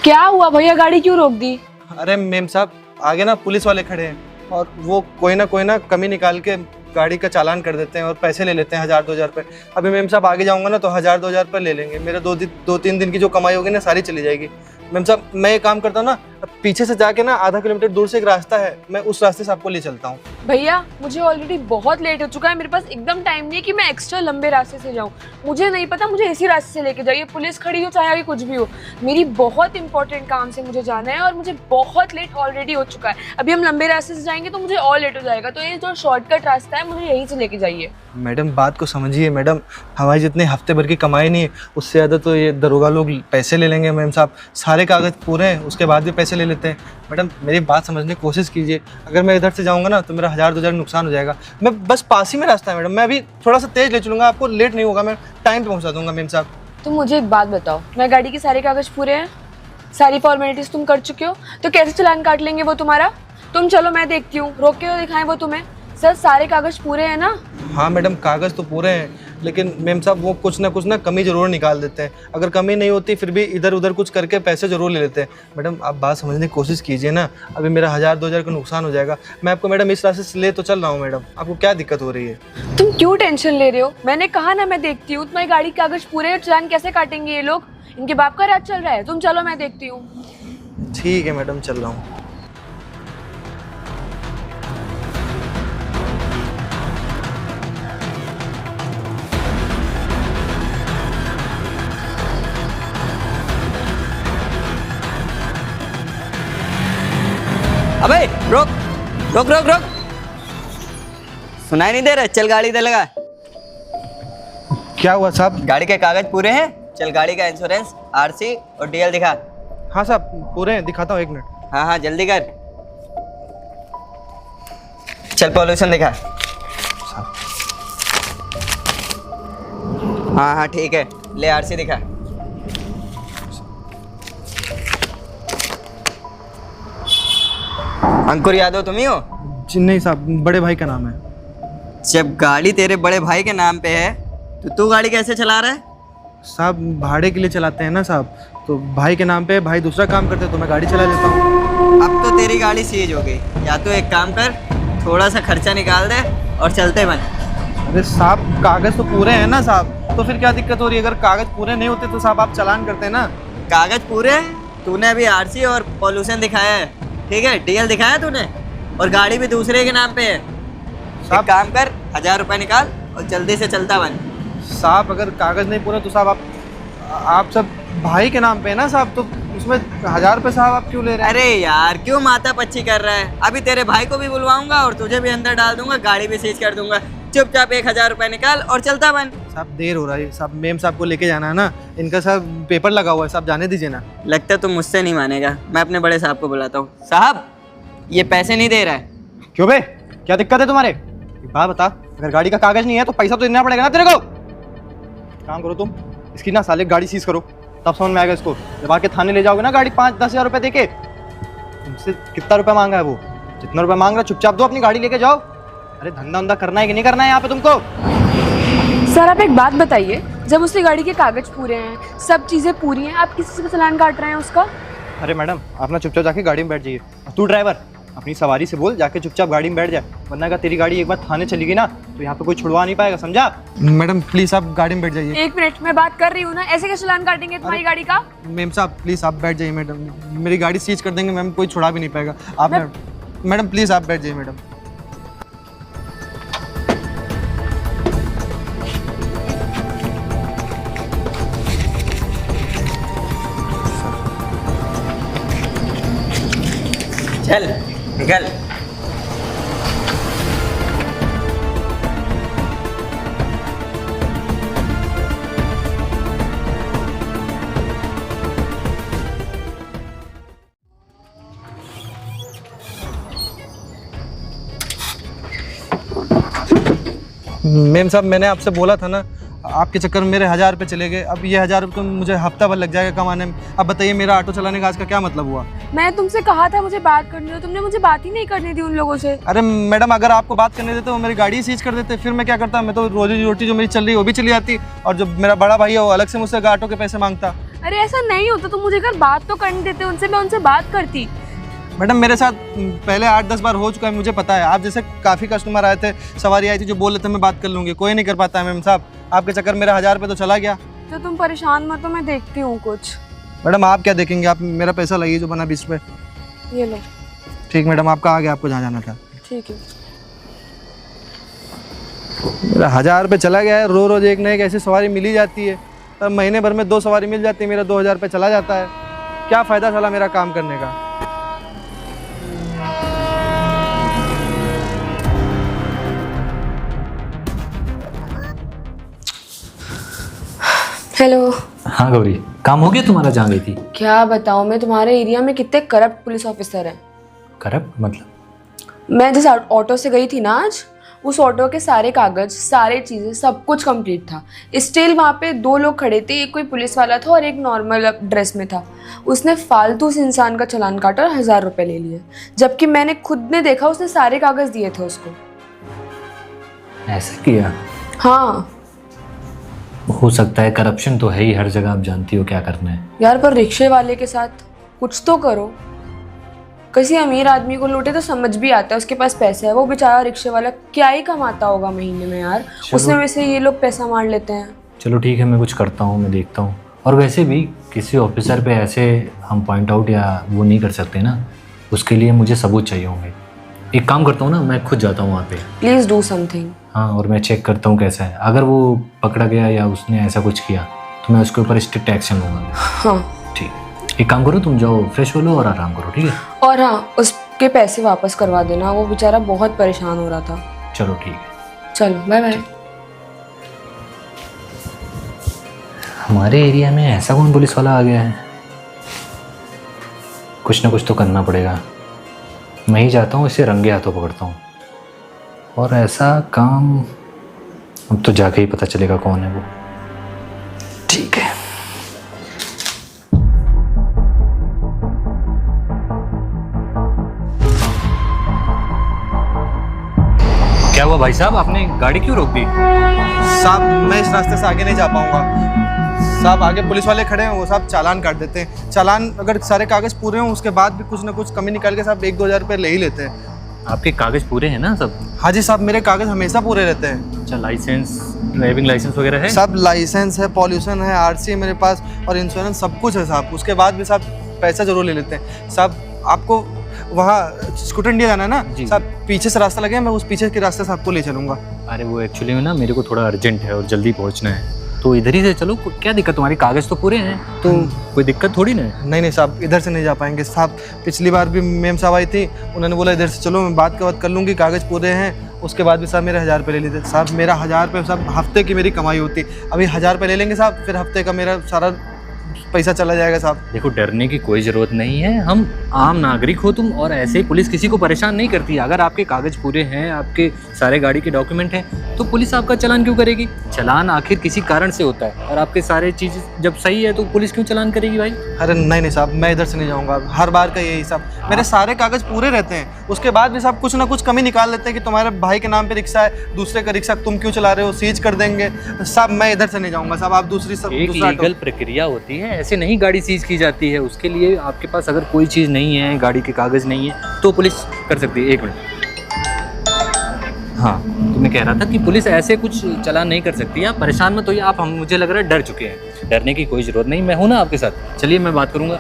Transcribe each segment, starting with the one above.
क्या हुआ भैया, गाड़ी क्यों रोक दी? अरे मेम साहब, आगे ना पुलिस वाले खड़े हैं और वो कोई ना कमी निकाल के गाड़ी का चालान कर देते हैं और पैसे ले लेते हैं 1000-2000 रुपये। अभी मेम साहब आगे जाऊंगा ना तो 1000-2000 रुपये ले लेंगे। मेरे 2-3 दिन की जो कमाई होगी ना सारी चली जाएगी। मेम साहब मैं ये काम करता हूँ ना, पीछे से जाके ना आधा किलोमीटर दूर से एक रास्ता है, मैं उस रास्ते से आपको ले चलता हूँ। भैया मुझे ऑलरेडी बहुत लेट हो चुका है, मेरे पास एकदम टाइम नहीं है कि मैं एक्स्ट्रा लंबे रास्ते से जाऊँ। मुझे नहीं पता, मुझे इसी रास्ते से लेके जाइए, पुलिस खड़ी हो चाहे आगे कुछ भी हो। मेरी बहुत इंपॉर्टेंट काम से मुझे जाना है और मुझे बहुत लेट ऑलरेडी हो चुका है। अभी हम लंबे रास्ते से जाएंगे तो मुझे और लेट हो जाएगा, तो ये जो शॉर्टकट रास्ता है मुझे यहीं से लेके जाइए। मैडम बात को समझिए मैडम, हमारी जितने हफ्ते भर की कमाई नहीं है उससे ज़्यादा तो ये दरोगा लोग पैसे ले लेंगे। मैम साहब सारे कागज़ पूरे हैं उसके बाद भी पैसे ले लेते हैं। मैडम मेरी बात समझने की कोशिश कीजिए, अगर मैं इधर से जाऊंगा ना तो मेरा 1000-2000 नुकसान हो जाएगा। मैं बस पास ही में रास्ता है मैडम, मैं अभी थोड़ा सा तेज़ ले चलूँगा, आपको लेट नहीं होगा, मैं टाइम पे पहुँचा दूँगा। मैम साहब तुम मुझे एक बात बताओ, मैं गाड़ी के सारे कागज पूरे हैं, सारी फॉर्मेलिटीज तुम कर चुके हो, तो कैसे चालान काट लेंगे वो तुम्हारा? तुम चलो मैं देखती हूँ, रोक के तो दिखाएं वो तुम्हें। सर सारे कागज पूरे हैं ना? हाँ मैडम कागज़ तो पूरे हैं, लेकिन मैम साहब वो कुछ ना कमी ज़रूर निकाल देते हैं। अगर कमी नहीं होती फिर भी इधर उधर कुछ करके पैसे ज़रूर ले लेते हैं। मैडम आप बात समझने की कोशिश कीजिए ना, अभी मेरा 1000-2000 का नुकसान हो जाएगा। मैं आपको मैडम इस रास्ते से ले तो चल रहा हूँ मैडम, आपको क्या दिक्कत हो रही है? तुम क्यों टेंशन ले रहे हो? मैंने कहा ना मैं देखती हूँ। तुम्हारी गाड़ी के कागज पूरे हैं, चालान कैसे काटेंगे ये लोग? इनके बाप का राज चल रहा है। तुम चलो मैं देखती हूँ। ठीक है मैडम चल रहा हूँ। अबे रोक रोक रोक रोक, सुनाई नहीं दे रहा? चल गाड़ी दे लगा। क्या हुआ साहब? गाड़ी के कागज पूरे हैं, चल गाड़ी का इंश्योरेंस, आरसी और डीएल दिखा। हाँ साहब पूरे हैं, दिखाता हूँ 1 मिनट। हाँ हाँ जल्दी कर। चल पॉल्यूशन दिखा। हाँ हाँ ठीक है, ले आरसी दिखा। अंकुर यादव तुम ही हो? जी नहीं साहब, बड़े भाई का नाम है। जब गाड़ी तेरे बड़े भाई के नाम पे है तो तू गाड़ी कैसे चला रहा है? साहब भाड़े के लिए चलाते हैं ना साहब, तो भाई के नाम पे भाई दूसरा काम करते तो मैं गाड़ी चला लेता हूँ। अब तो तेरी गाड़ी सीज हो गई, या तो एक काम कर, थोड़ा सा खर्चा निकाल दे और चलते बन। अरे साहब कागज़ तो पूरे हैं ना साहब, तो फिर क्या दिक्कत हो रही है? अगर कागज़ पूरे नहीं होते तो साहब आप चालान करते हैं ना। कागज पूरे हैं, तूने अभी आरसी और पॉल्यूशन दिखाया है, ठीक है, डीएल दिखाया तूने, और गाड़ी भी दूसरे के नाम पे है। एक काम कर, 1000 रुपये निकाल और जल्दी से चलता बन। साहब अगर कागज़ नहीं पूरे तो साहब आप सब भाई के नाम पे है ना साहब, तो उसमें 1000 रुपये साहब आप क्यों ले रहे हैं? अरे यार क्यों माथा पच्ची कर रहा है? अभी तेरे भाई को भी बुलवाऊंगा और तुझे भी अंदर डाल दूंगा, गाड़ी भी सीज कर दूंगा। चुपचाप 1000 रुपये निकाल और चलता बन। साहब देर हो रहा है साहब, मेम साहब को लेके जाना है ना, इनका साहब पेपर लगा हुआ है साहब, जाने दीजिए ना। लगता तुम मुझसे नहीं मानेगा, मैं अपने बड़े साहब को बुलाता हूँ। साहब ये पैसे नहीं दे रहा है। क्यों बे, क्या दिक्कत है तुम्हारे? एक बात बता, अगर गाड़ी का कागज नहीं है तो पैसा तो देना पड़ेगा ना तेरे को। काम करो तुम, इसकी ना साले गाड़ी सीज करो, तब समझ में आएगा इसको। जब आके थाने ले जाओगे ना गाड़ी 5-10 हज़ार रुपये देके, तुमसे कितना रुपया मांगा है वो? जितना रुपया मांग रहा है चुपचाप दो, अपनी गाड़ी लेके जाओ। अरे धंधा उंधा करना है कि नहीं करना है यहाँ पे तुमको? सर आप एक बात बताइए, जब उसकी गाड़ी के कागज पूरे हैं, सब चीजें पूरी हैं, आप किसी से चालान काट रहे हैं उसका? अरे मैडम आप ना चुपचाप जाके गाड़ी में बैठ जाइए। तू ड्राइवर अपनी सवारी से बोल जाके चुपचाप गाड़ी में बैठ जाए, वरना अगर तेरी गाड़ी एक बार थाने चली गई ना तो यहाँ पे कोई छुड़वा नहीं पाएगा, समझा? मैडम प्लीज़ आप गाड़ी में बैठ जाइए। 1 मिनट मैं बात कर रही हूँ ना, ऐसे क्या चालान काटेंगे तुम्हारी गाड़ी का? मेम साहब प्लीज़ आप बैठ जाइए मैडम, मेरी गाड़ी सीज कर देंगे मैम, कोई छुड़ा भी नहीं पाएगा। आप मैडम प्लीज़ आप बैठ जाइए मैडम। चल निकल। मेम साहब मैंने आपसे बोला था ना, आपके चक्कर में मेरे 1000 रुपये चले गए। अब ये 1000 रुपये तो मुझे हफ्ता भर लग जाएगा कमाने में। अब बताइए मेरा ऑटो चलाने का आज का क्या मतलब हुआ? मैं तुमसे कहा था मुझे बात करनी हो, तुमने मुझे बात ही नहीं करनी दी उन लोगों से। अरे मैडम अगर आपको बात करने देते वो मेरी गाड़ी सीज कर देते, फिर मैं क्या करता? मैं तो रोजी रोटी जो मेरी चल रही है वो भी चली जाती, और जो मेरा बड़ा भाई है वो अलग से मुझसे ऑटो के पैसे मांगता। अरे ऐसा नहीं होता, तुम मुझे घर बात तो करने देते उनसे, मैं उनसे बात करती। मैडम मेरे साथ पहले 8-10 बार हो चुका है, मुझे पता है। आप जैसे काफ़ी कस्टमर आए थे, सवारी आई थी जो बोल रहे थे मैं बात कर लूँगी, कोई नहीं कर पाता है मैम साहब। आपके चक्कर मेरा 1000 रुपये तो चला गया। तो तुम परेशान मत हो, मैं देखती हूँ कुछ। मैडम आप क्या देखेंगे, आप मेरा पैसा लगाइए जो बना 20 रुपये। ये लो। ठीक मैडम, आपका आ गया, आपको जहाँ जाना था। ठीक है। मेरा 1000 रुपये चला गया है। रोज़ एक न एक ऐसी सवारी मिल ही जाती है, तब महीने भर में 2 सवारी मिल जाती है, मेरा 2000 रुपये चला जाता है। क्या फ़ायदा चला मेरा काम करने का। हेलो। हाँ गौरी, काम हो गया तुम्हारा? जहाँ गई थी? क्या बताऊँ मैं, तुम्हारे एरिया में कितने करप्ट पुलिस ऑफिसर हैं। करप्ट मतलब? मैं जिस ऑटो से गई थी ना आज, उस ऑटो के सारे कागज, सारे चीज़ें, सब कुछ कंप्लीट था। स्टिल वहाँ पे 2 लोग खड़े थे, एक कोई पुलिस वाला था और एक नॉर्मल ड्रेस में था। उसने फालतू से इंसान का चालान काटा और 1000 रुपये ले लिए, जबकि मैंने खुद ने देखा उसने सारे कागज दिए थे उसको। ऐसा किया? हाँ हो सकता है, करप्शन तो है ही हर जगह, आप जानती हो क्या करना है। यार, पर रिक्शे वाले के साथ कुछ तो करो। किसी अमीर आदमी को लूटे तो समझ भी आता है, उसके पास पैसा है। वो बेचारा रिक्शे वाला क्या ही कमाता होगा महीने में यार, उसमें वैसे ये लोग पैसा मार लेते हैं। चलो ठीक है, मैं कुछ करता हूँ, मैं देखता हूँ। और वैसे भी किसी ऑफिसर पे ऐसे हम पॉइंट आउट या वो नहीं कर सकते ना, उसके लिए मुझे सबूत चाहिए होंगे। एक काम करता हूँ ना, मैं खुद जाता हूँ वहाँ पे। Please do something. हाँ, और मैं चेक करता हूँ कैसा है। अगर वो पकड़ा गया या उसने ऐसा कुछ किया तो मैं उसके ऊपर स्ट्रिक्ट एक्शन लूँगा। हाँ ठीक, एक काम करो, तुम जाओ फ्रेश हो लो और आराम करो, ठीक है? और हाँ, उसके पैसे वापस करवा देना, वो बेचारा बहुत परेशान हो रहा था। चलो ठीक है, चलो बाय बाय। हमारे एरिया में ऐसा कौन पुलिस वाला आ गया है? कुछ ना कुछ तो करना पड़ेगा। मैं ही जाता हूँ, इसे रंगे हाथों पकड़ता हूँ। और ऐसा काम अब तो जाके ही पता चलेगा कौन है वो। ठीक है। क्या हुआ भाई साहब, आपने गाड़ी क्यों रोक दी? साहब मैं इस रास्ते से आगे नहीं जा पाऊंगा साहब। आगे पुलिस वाले खड़े हैं, वो साहब चालान काट देते हैं। चालान अगर सारे कागज पूरे हों उसके बाद भी कुछ ना कुछ कमी निकाल के साहब 1-2 हज़ार रुपये ले ही लेते हैं। आपके कागज पूरे हैं ना सब? हाँ जी साहब, मेरे कागज हमेशा पूरे रहते हैं। अच्छा, लाइसेंस, ड्राइविंग लाइसेंस वगैरह है? सब लाइसेंस है, पॉल्यूशन है, आरसी है मेरे पास और इंश्योरेंस, सब कुछ है साहब। उसके बाद भी साहब पैसा जरूर ले लेते हैं साहब। आपको वहाँ स्कूटर इंडिया जाना है ना जी। साहब, पीछे से रास्ता लगे, मैं उस पीछे के रास्ते से आपको ले चलूँगा। अरे वो एक्चुअली में ना मेरे को थोड़ा अर्जेंट है और जल्दी पहुंचना है, तो इधर ही से चलो। क्या दिक्कत, तुम्हारे कागज तो पूरे हैं तो कोई दिक्कत थोड़ी ना है। नहीं साहब, इधर से नहीं जा पाएंगे साहब। पिछली बार भी मेम साहब आई थी, उन्होंने बोला इधर से चलो, मैं बात कर लूँगी, कागज़ पूरे हैं। उसके बाद भी साहब मेरे 1000 रुपये ले लेते साहब। मेरा 1000 रुपये साहब हफ्ते की मेरी कमाई होती। अभी 1000 रुपये ले लेंगे साहब, फिर हफ्ते का मेरा सारा पैसा चला जाएगा साहब। देखो, डरने की कोई ज़रूरत नहीं है, हम आम नागरिक हो तुम, और ऐसे ही पुलिस किसी को परेशान नहीं करती। अगर आपके कागज पूरे हैं, आपके सारे गाड़ी के डॉक्यूमेंट हैं, तो पुलिस आपका चालान क्यों करेगी? चालान आखिर किसी कारण से होता है, और आपके सारे चीज़ जब सही है तो पुलिस क्यों चालान करेगी भाई? अरे नहीं साहब, मैं इधर से नहीं जाऊँगा। हर बार का यही साहब, मेरे सारे कागज पूरे रहते हैं, उसके बाद भी साहब कुछ ना कुछ कमी निकाल लेते हैं कि तुम्हारे भाई के नाम पे रिक्शा है, दूसरे का रिक्शा तुम क्यों चला रहे हो, सीज कर देंगे साहब। मैं इधर से नहीं जाऊँगा साहब, आप दूसरी सब एक लीगल प्रक्रिया होती है, ऐसे नहीं गाड़ी सीज की जाती है। उसके लिए आपके पास अगर कोई चीज़ नहीं है, गाड़ी के कागज़ नहीं है, तो पुलिस कर सकती है। 1 मिनट। हाँ, तो मैं कह रहा था कि पुलिस ऐसे कुछ चालान नहीं कर सकती। आप परेशान मत होइए, आप हम मुझे लग रहा है डर चुके हैं। डरने की कोई ज़रूरत नहीं, मैं हूँ ना आपके साथ। चलिए मैं बात करूँगा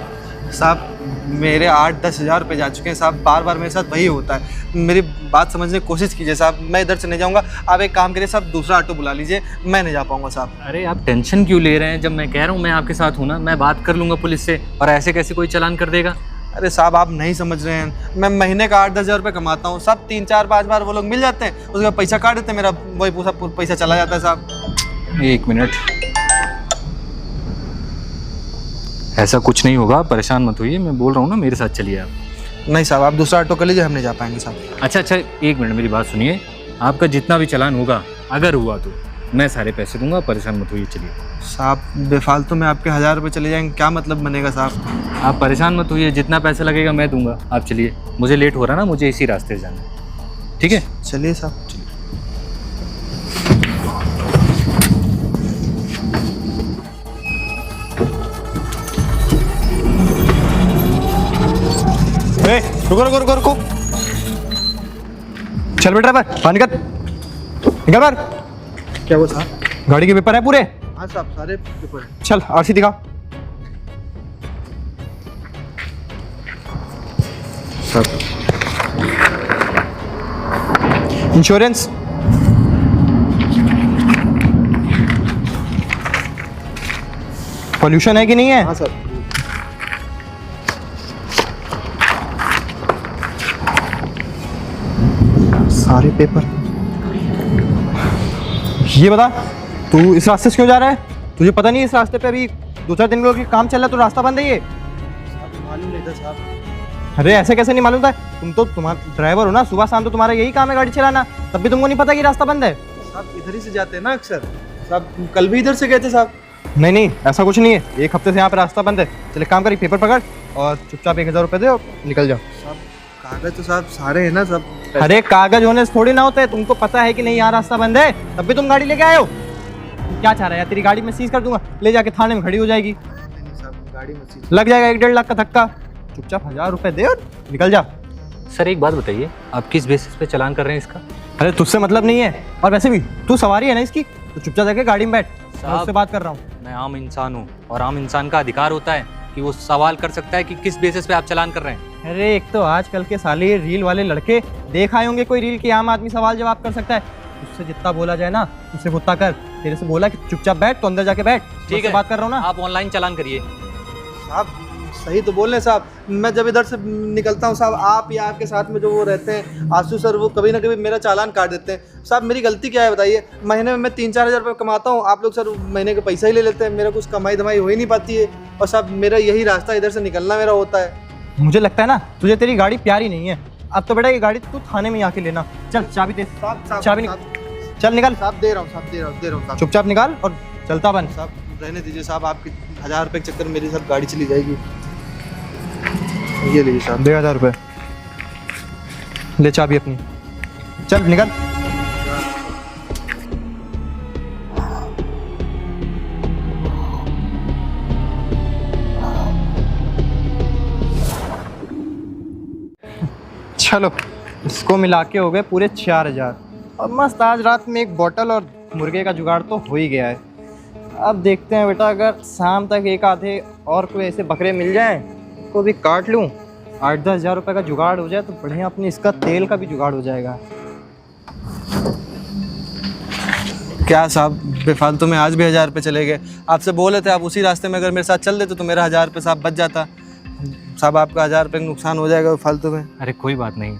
साहब। मेरे 8-10 हज़ार रुपये जा चुके हैं साहब, बार मेरे साथ वही होता है। मेरी बात समझने की कोशिश कीजिए साहब, मैं इधर से नहीं जाऊंगा। आप एक काम करिए साहब, दूसरा ऑटो बुला लीजिए, मैं नहीं जा पाऊंगा साहब। अरे आप टेंशन क्यों ले रहे हैं, जब मैं कह रहा हूँ मैं आपके साथ हूँ ना, मैं बात कर लूँगा पुलिस से, और ऐसे कैसे कोई चालान कर देगा? अरे साहब आप नहीं समझ रहे हैं, मैं महीने का 8-10 हज़ार रुपये कमाता हूँ साहब। 3-4-5 बार वो लोग मिल जाते हैं, उसके बाद पैसा काट देते हैं, मेरा वही पूरा पैसा चला जाता है साहब। 1 मिनट, ऐसा कुछ नहीं होगा, परेशान मत होइए, मैं बोल रहा हूँ ना, मेरे साथ चलिए आप। नहीं साहब, आप दूसरा ऑटो कर लीजिए, हम नहीं जा पाएंगे साहब। अच्छा, 1 मिनट मेरी बात सुनिए। आपका जितना भी चालान होगा, अगर हुआ तो मैं सारे पैसे दूंगा, परेशान मत होइए। चलिए साहब, बेफालतू में आपके 1000 रुपये चले जाएंगे, क्या मतलब बनेगा साहब? आप परेशान मत होइए, जितना पैसा लगेगा मैं दूंगा। आप चलिए, मुझे लेट हो रहा ना, मुझे इसी रास्ते से जाना है, ठीक है? चलिए साहब, चलिए। ए, रुको रुको रुको रुको। चल बेटा ड्राइवर बाहर निकल, निकल बाहर। क्या वो साहब? गाड़ी के पेपर है पूरे? हाँ साहब, सारे पेपर हैं। चल आरसी दिखा। साहब इंश्योरेंस, पॉल्यूशन है कि नहीं है? हाँ सर। सारे पेपर। ये बता, तू इस रास्ते से क्यों जा रहा है? तुझे पता नहीं इस रास्ते पे अभी 2-4 दिन के काम चल रहा है तो रास्ता बंद है ये? मालूम नहीं था साहब। अरे ऐसे कैसे नहीं मालूम था? तुम तो तुम्हारा ड्राइवर हो ना, सुबह शाम तो तुम्हारा यही काम है गाड़ी चलाना, तब भी तुमको नहीं पता कि रास्ता बंद है? साहब इधर ही से जाते हैं ना अक्सर। साहब कल भी इधर से गए थे साहब। नहीं नहीं, ऐसा कुछ नहीं है, एक हफ्ते से यहाँ पे रास्ता बंद है। चल एक काम करी, पेपर पकड़ और चुपचाप 1000 रुपये दे और निकल जाओ। साहब कागज तो साहब सारे हैं ना सब। अरे कागज होने से थोड़ी ना होते, तुमको पता है कि नहीं यहाँ रास्ता बंद है, तब भी तुम गाड़ी लेके आए हो। तुम क्या चाह रहा है यार? तेरी गाड़ी में सीज कर दूंगा, ले जाके थाने में खड़ी हो जाएगी, नहीं साहब, गाड़ी में सीज। लग जाएगा 1-1.5 लाख का धक्का। चुपचाप 1000 रुपये दे और निकल जा। सर एक बात बताइए, आप किस बेसिस पे चालान कर रहे हैं इसका? अरे तुझसे मतलब नहीं है, और वैसे भी तू सवारी है ना इसकी, तो चुपचाप जाके गाड़ी में बैठ। मैं उससे बात कर रहा हूँ। मैं आम इंसान हूँ और आम इंसान का अधिकार होता है कि वो सवाल कर सकता है कि किस बेसिस पे आप चालान कर रहे हैं। अरे एक तो आजकल के साले रील वाले लड़के, देख आए होंगे कोई रील की आम आदमी सवाल जवाब कर सकता है। उससे जितना बोला जाए ना उससे उतना कर। तेरे से बोला कि चुपचाप बैठ, तो अंदर जाके बैठ। ठीक है, बात कर रहा हूँ ना। आप ऑनलाइन चालान करिए। साहब सही तो बोल रहे हैं साहब। मैं जब इधर से निकलता हूँ साहब, आप या आपके साथ में जो वो रहते हैं आंसू सर, वो कभी ना कभी मेरा चालान काट देते हैं। साहब मेरी गलती क्या है बताइए? महीने में मैं 3-4 हज़ार रुपये कमाता हूँ, आप लोग सर महीने का पैसा ही ले लेते हैं। मेरा कुछ कमाई धमाई हो ही नहीं पाती है, और साहब मेरा यही रास्ता इधर से निकलना मेरा होता है। मुझे लगता है ना तुझे तेरी गाड़ी प्यारी नहीं है। अब तो बेटा ये गाड़ी तू थाने में आके लेना। चल चाबी दे। साहब चाबी चल निकल। साहब दे रहा हूँ साहब, दे रहा हूँ साहब। चुपचाप निकाल और चलता बन। साहब रहने दीजिए साहब, आपके 1000 रुपये के चक्कर में मेरी सब गाड़ी चली जाएगी। ये लीजिए साहब। दे 1000 रुपये, ले चाबी अपनी, चल निकल। चलो इसको मिला के हो गए पूरे 4000। अब मस्त आज रात में एक बोतल और मुर्गे का जुगाड़ तो हो ही गया है। अब देखते हैं बेटा, अगर शाम तक एक आधे और कोई ऐसे बकरे मिल जाएं को भी काट लूँ, 8-10 हज़ार रुपये का जुगाड़ हो जाए तो बढ़िया अपनी इसका तेल का भी जुगाड़ हो जाएगा। क्या साहब बेफालतू में आज भी 1000 रुपये चले गए। आपसे बोले थे आप उसी रास्ते में अगर मेरे साथ चल देते तो मेरा 1000 रुपये साहब बच जाता। साहब आपका 1000 रुपये का नुकसान हो जाएगा फालतू में। अरे कोई बात नहीं,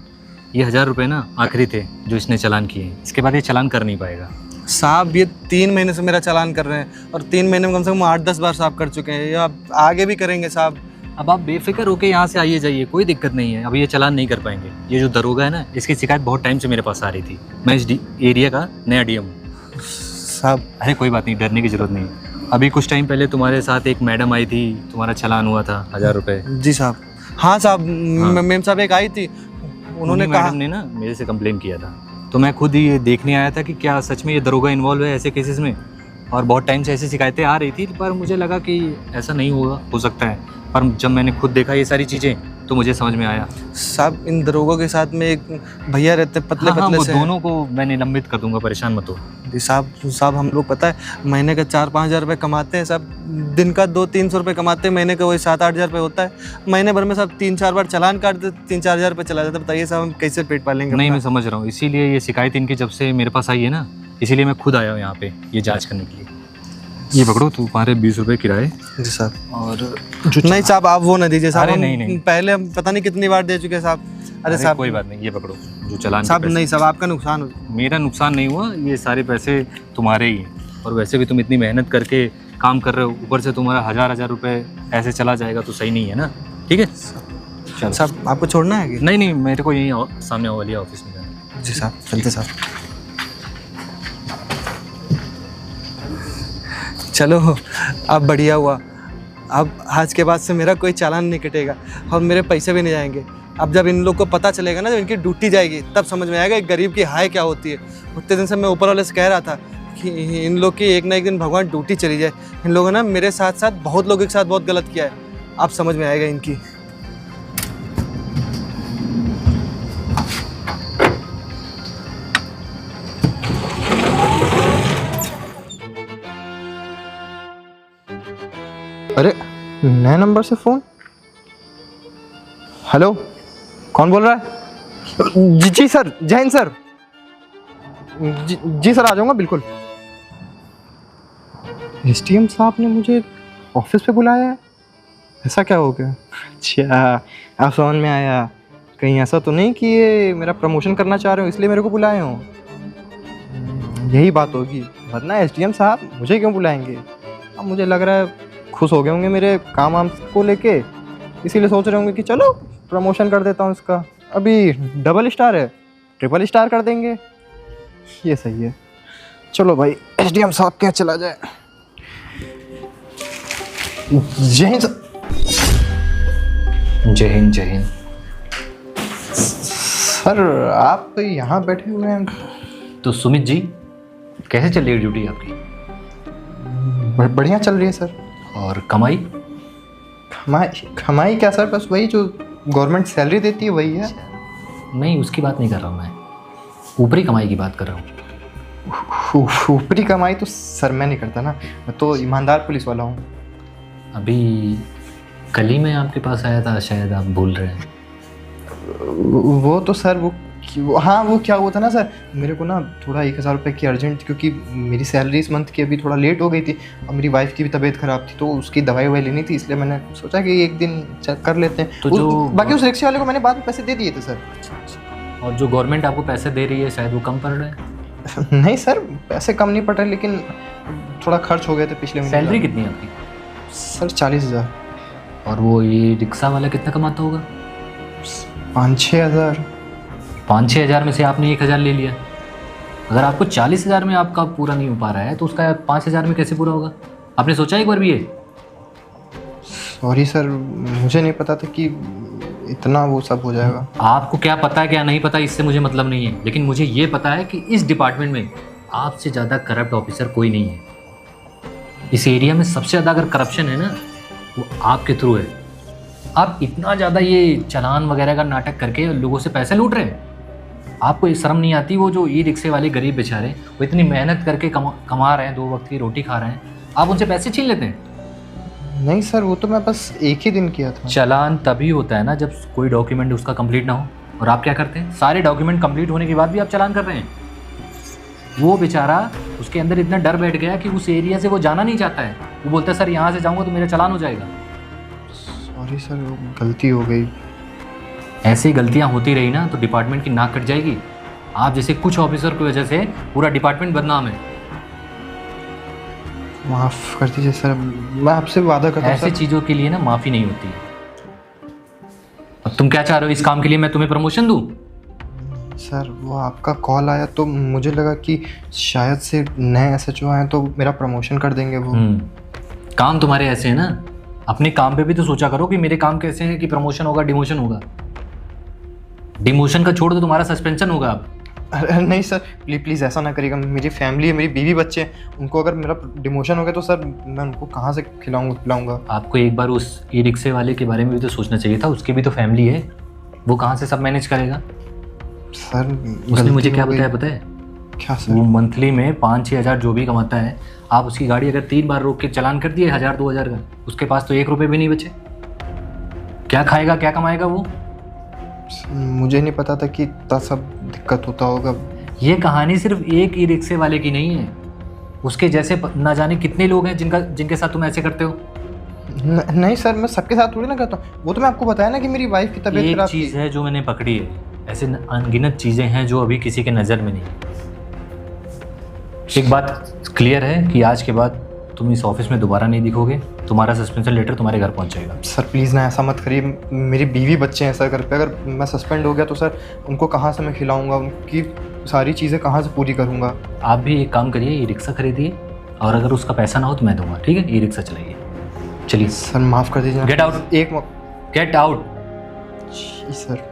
ये 1000 रुपये ना आखिरी थे जो इसने चालान किए, इसके बाद ये चालान कर नहीं पाएगा। साहब ये 3 महीने से मेरा चालान कर रहे हैं, और 3 महीने में कम से कम 8-10 बार साहब कर चुके हैं, ये आप आगे भी करेंगे साहब। अब आप बेफिक्र होके यहाँ से आइए जाइए, कोई दिक्कत नहीं है। अब ये चालान नहीं कर पाएंगे। ये जो दरोगा है ना, इसकी शिकायत बहुत टाइम से मेरे पास आ रही थी। मैं इस एरिया का नया डीएम हूँ साहब। अरे कोई बात नहीं, डरने की जरूरत नहीं। अभी कुछ टाइम पहले तुम्हारे साथ एक मैडम आई थी, तुम्हारा चालान हुआ था 1000 रुपये। जी साहब। हाँ साहब, मैम साहब एक आई थी, उन्होंने कहा मैडम ने ना मेरे से कंप्लेन किया था, तो मैं खुद ही ये देखने आया था कि क्या सच में ये दरोगा इन्वॉल्व है ऐसे केसेस में। और बहुत टाइम से ऐसी शिकायतें आ रही थी, पर मुझे लगा कि ऐसा नहीं होगा, हो सकता है। पर जब मैंने खुद देखा ये सारी चीज़ें तो मुझे समझ में आया। साहब इन दरोगों के साथ में एक भैया रहते पतले हाँ, पतले वो से। दोनों को मैं निलंबित कर दूंगा, परेशान मत हो। जी साहब हम लोग पता है महीने का 4-5 हज़ार रुपये कमाते हैं साहब। दिन का 200-300 रुपये कमाते हैं, महीने का वही 7-8 हज़ार रुपये होता है। महीने भर में साहब 3-4 बार चालान काट देते, 3-4 हज़ार रुपये चला जाता है। बताइए साहब हम कैसे पेट पालेंगे? नहीं, मैं समझ रहा हूँ, इसीलिए ये शिकायत इनकी जब से मेरे पास आई है ना, इसीलिए मैं खुद आया हूँ यहाँ पे ये जांच करने के लिए। ये पकड़ो तुम्हारे 20 रुपये किराए। जी साहब। और नहीं साहब आप वो ना दीजिए साहब। अरे हम नहीं। पहले हम पता नहीं कितनी बार दे चुके हैं साहब। अरे साहब कोई बात नहीं, ये पकड़ो जो चालान के साहब। पैसे। नहीं साहब आपका नुकसान हो। मेरा नुकसान नहीं हुआ, ये सारे पैसे तुम्हारे ही हैं। और वैसे भी तुम इतनी मेहनत करके काम कर रहे हो, ऊपर से तुम्हारा 1000 रुपये ऐसे चला जाएगा तो सही नहीं है ना। ठीक है चलो साहब आपको छोड़ना है कि? नहीं, मेरे को यहीं सामने वाली ऑफिस में जाना है। जी साहब चलते साहब। चलो अब बढ़िया हुआ, अब आज के बाद से मेरा कोई चालान नहीं कटेगा और मेरे पैसे भी नहीं जाएंगे। अब जब इन लोग को पता चलेगा ना, जब इनकी ड्यूटी जाएगी, तब समझ में आएगा एक गरीब की हाय क्या होती है। उतने दिन से मैं ऊपर वाले से कह रहा था कि इन लोग की एक ना एक दिन भगवान ड्यूटी चली जाए। इन लोगों ने मेरे साथ साथ बहुत लोगों के साथ बहुत गलत किया है, अब समझ में आएगा इनकी। अरे नए नंबर से फ़ोन। हेलो, कौन बोल रहा है? जी सर, जय हिंद सर। जी सर, आ जाऊँगा बिल्कुल। एसडीएम साहब ने मुझे ऑफिस पे बुलाया है, ऐसा क्या हो गया? अच्छा, अब समझ में आया। कहीं ऐसा तो नहीं कि ये मेरा प्रमोशन करना चाह रहे हो इसलिए मेरे को बुलाए हो? यही बात होगी, वरना एसडीएम साहब मुझे क्यों बुलाएंगे? अब मुझे लग रहा है खुश हो गए होंगे मेरे काम वाम को लेके, इसीलिए सोच रहे होंगे कि चलो प्रमोशन कर देता हूँ इसका। अभी डबल स्टार है, ट्रिपल स्टार कर देंगे। ये सही है, चलो भाई एसडीएम साहब के यहाँ चला जाए। जय हिंद जय हिंद। जय हिंद। सर, आप यहाँ बैठे हुए हैं? तो सुमित जी, कैसे चल रही है ड्यूटी आपकी? बढ़िया चल रही है सर। और कमाई? कमाई क्या सर, बस वही जो गवर्नमेंट सैलरी देती है वही है। नहीं, उसकी बात नहीं कर रहा हूँ मैं, ऊपरी कमाई की बात कर रहा हूँ। ऊपरी कमाई तो सर मैं नहीं करता ना, मैं तो ईमानदार पुलिस वाला हूँ। अभी कल ही मैं आपके पास आया था, शायद आप भूल रहे हैं। वो तो सर हाँ, वो क्या हुआ था ना सर, मेरे को ना थोड़ा 1000 रुपये की अर्जेंट, क्योंकि मेरी सैलरी इस मंथ की अभी थोड़ा लेट हो गई थी और मेरी वाइफ की भी तबीयत ख़राब थी, तो उसकी दवाई ववाई लेनी थी, इसलिए मैंने सोचा कि एक दिन चेक कर लेते हैं। तो जो बाकी उस रिक्शे वाले को मैंने बाद में पैसे दे दिए थे सर। और जो गवर्नमेंट आपको पैसे दे रही है शायद वो कम पड़ रहे हैं? नहीं सर, पैसे कम नहीं पड़ रहे, लेकिन थोड़ा खर्च हो गए थे पिछले महीने। सैलरी कितनी है आपकी? सर 40,000। और वो ये रिक्शा वाला कितना कमाता होगा? 5-6 हज़ार। 5-6 हज़ार में से आपने 1,000 ले लिया। अगर आपको 40,000 में आपका पूरा नहीं हो पा रहा है तो उसका 5,000 में कैसे पूरा होगा? आपने सोचा एक बार भी ये? सॉरी सर, मुझे नहीं पता था कि इतना वो सब हो जाएगा। आपको क्या पता है क्या नहीं पता इससे मुझे मतलब नहीं है, लेकिन मुझे ये पता है कि इस डिपार्टमेंट में आपसे ज़्यादा करप्ट ऑफिसर कोई नहीं है। इस एरिया में सबसे ज़्यादा अगर करप्शन है ना वो आपके थ्रू है। आप इतना ज़्यादा ये चालान वगैरह का नाटक करके लोगों से पैसे लूट रहे हैं। आपको ये शर्म नहीं आती? वो जो ई रिक्शे वाले गरीब बेचारे वो इतनी मेहनत करके कमा रहे हैं, 2 वक्त की रोटी खा रहे हैं, आप उनसे पैसे छीन लेते हैं। नहीं सर, वो तो मैं बस एक ही दिन किया था। चालान तभी होता है ना जब कोई डॉक्यूमेंट उसका कंप्लीट ना हो, और आप क्या करते हैं, सारे डॉक्यूमेंट कंप्लीट होने के बाद भी आप चालान कर रहे हैं। वो बेचारा, उसके अंदर इतना डर बैठ गया कि उस एरिया से वो जाना नहीं चाहता है। वो बोलता है सर यहाँ से जाऊँगा तो मेरा चालान हो जाएगा। सॉरी सर, वो गलती हो गई। ऐसी गलतियाँ होती रही ना तो डिपार्टमेंट की नाक कट जाएगी। आप जैसे कुछ ऑफिसर की वजह से पूरा डिपार्टमेंट बदनाम है। माफ़ कर दीजिए सर, मैं आपसे वादा करता हूँ ऐसी सर। चीज़ों के लिए ना माफ़ी नहीं होती है। अब तुम क्या चाह रहे हो, इस काम के लिए मैं तुम्हें प्रमोशन दूँ? सर, वो आपका कॉल आया तो मुझे लगा कि शायद से नए एसएचओ आए तो मेरा प्रमोशन कर देंगे वो। काम तुम्हारे ऐसे है ना, अपने काम पे भी तो सोचा करो कि मेरे काम कैसे हैं कि प्रमोशन होगा डिमोशन होगा। डिमोशन का छोड़ दो, तुम्हारा सस्पेंशन होगा अब। अरे नहीं सर, प्लीज़ ऐसा ना करिएगा। मेरी फैमिली है, मेरी बीवी बच्चे हैं, उनको अगर मेरा डिमोशन हो गया तो सर मैं उनको कहाँ से खिलाऊंगा पिलाऊंगा? आपको एक बार उस ई रिक्शे वाले के बारे में भी तो सोचना चाहिए था। उसकी भी तो फैमिली है, वो कहाँ से सब मैनेज करेगा? सर उसने मुझे क्या बताया पता है? क्या सर? वो मंथली में 5-6 हज़ार जो भी कमाता है, आप उसकी गाड़ी अगर 3 बार रोक के चालान कर दिए 1,000-2,000 का, उसके पास तो 1 रुपये भी नहीं बचे। क्या खाएगा, क्या कमाएगा वो? मुझे नहीं पता था कि इतना सब दिक्कत होता होगा। ये कहानी सिर्फ एक ई रिक्शे वाले की नहीं है, उसके जैसे ना जाने कितने लोग हैं जिनके साथ तुम ऐसे करते हो। नहीं सर, मैं सबके साथ थोड़ी ना करता हूँ। वो तो मैं आपको बताया ना कि मेरी वाइफ की तबीयत एक खराब चीज़ है जो मैंने पकड़ी है, ऐसे अनगिनत चीज़ें हैं जो अभी किसी के नज़र में नहीं। एक बात क्लियर है कि आज के बाद तुम इस ऑफिस में दोबारा नहीं दिखोगे, तुम्हारा सस्पेंशन लेटर तुम्हारे घर पहुंच जाएगा। सर प्लीज़ ना ऐसा मत करिए, मेरी बीवी बच्चे हैं सर घर पे। अगर मैं सस्पेंड हो गया तो सर उनको कहाँ से मैं खिलाऊंगा, उनकी सारी चीज़ें कहाँ से पूरी करूँगा? आप भी एक काम करिए, ई रिक्शा खरीदिए, और अगर उसका पैसा ना हो तो मैं दूंगा, ठीक है? ई रिक्शा चलाइए, चलिए। सर माफ़ कर दीजिए। गेट आउट, एक गेट आउट। जी सर।